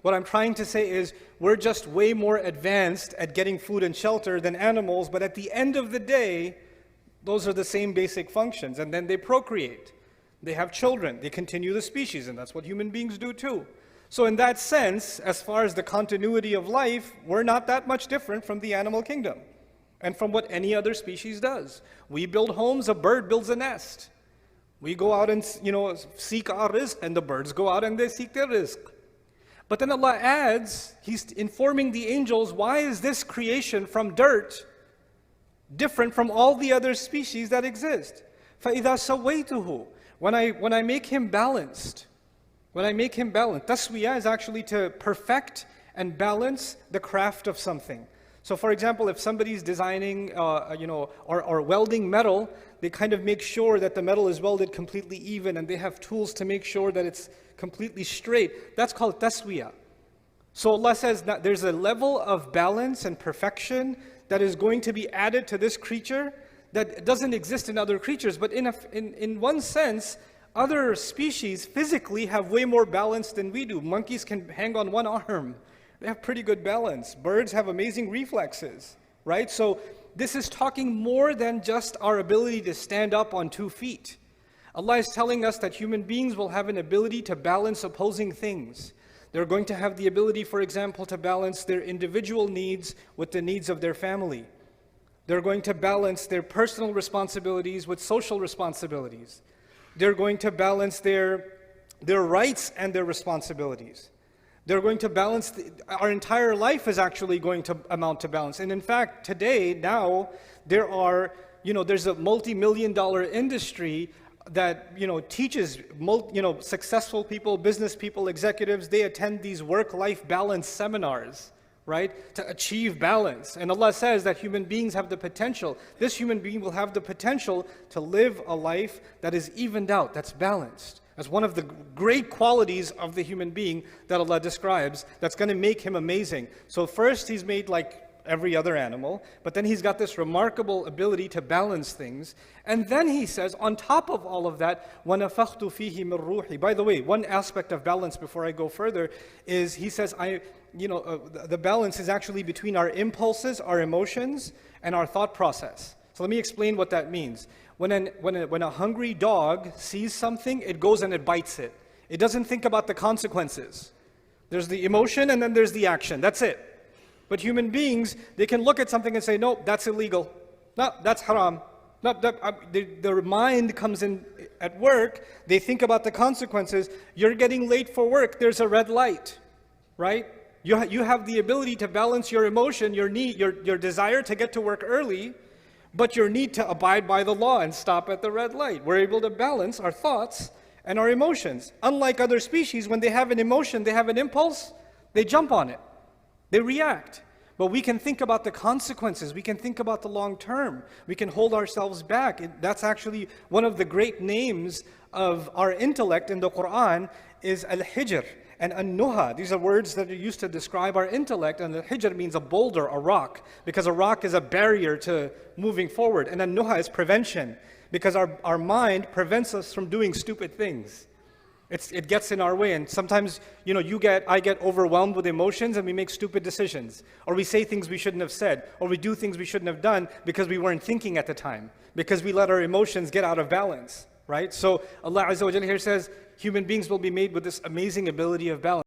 What I'm trying to say is we're just way more advanced at getting food and shelter than animals, but at the end of the day, those are the same basic functions. And then they procreate. They have children. They continue the species, and that's what human beings do too. So in that sense, as far as the continuity of life, we're not that much different from the animal kingdom and from what any other species does. We build homes, a bird builds a nest. We go out and seek our rizq, and the birds go out and they seek their rizq. But then Allah adds, He's informing the angels, why is this creation from dirt different from all the other species that exist? فَإِذَا سَوَّيْتُهُ When I make him balanced, taswiyah is actually to perfect and balance the craft of something. So for example, if somebody's designing, or welding metal, they kind of make sure that the metal is welded completely even, and they have tools to make sure that it's completely straight. That's called taswiyah. So Allah says that there's a level of balance and perfection that is going to be added to this creature that doesn't exist in other creatures. But in one sense, other species physically have way more balance than we do. Monkeys can hang on one arm. They have pretty good balance. Birds have amazing reflexes, right? So this is talking more than just our ability to stand up on 2 feet. Allah is telling us that human beings will have an ability to balance opposing things. They're going to have the ability, for example, to balance their individual needs with the needs of their family. They're going to balance their personal responsibilities with social responsibilities. They're going to balance their rights and their responsibilities. They're going to balance, our entire life is actually going to amount to balance. And in fact, today, now, there's a multi-million-dollar industry that, teaches, successful people, business people, executives, they attend these work-life balance seminars, right, to achieve balance. And Allah says that human beings have the potential, this human being will have the potential to live a life that is evened out, that's balanced. That's one of the great qualities of the human being that Allah describes that's going to make him amazing. So first, he's made like every other animal, but then he's got this remarkable ability to balance things. And then he says, on top of all of that, وَنَفَخْتُ فِيهِ مِن رُوحِي. By the way, one aspect of balance before I go further is he says, the balance is actually between our impulses, our emotions, and our thought process. So let me explain what that means. When a hungry dog sees something, it goes and it bites it. It doesn't think about the consequences. There's the emotion and then there's the action. That's it. But human beings, they can look at something and say, no, that's illegal. No, that's haram. No, their mind comes in at work. They think about the consequences. You're getting late for work. There's a red light, right? You have the ability to balance your emotion, your need, your desire to get to work early, but your need to abide by the law and stop at the red light. We're able to balance our thoughts and our emotions. Unlike other species, when they have an emotion, they have an impulse, they jump on it. They react. But we can think about the consequences. We can think about the long term. We can hold ourselves back. That's actually one of the great names of our intellect in the Quran is Al-Hijr and An-Nuha. These are words that are used to describe our intellect, and Al-Hijr means a boulder, a rock, because a rock is a barrier to moving forward. And An-Nuha is prevention, because our mind prevents us from doing stupid things. It gets in our way, and sometimes, I get overwhelmed with emotions and we make stupid decisions. Or we say things we shouldn't have said, or we do things we shouldn't have done because we weren't thinking at the time, because we let our emotions get out of balance, right? So Allah Azza wa Jalla here says, human beings will be made with this amazing ability of balance.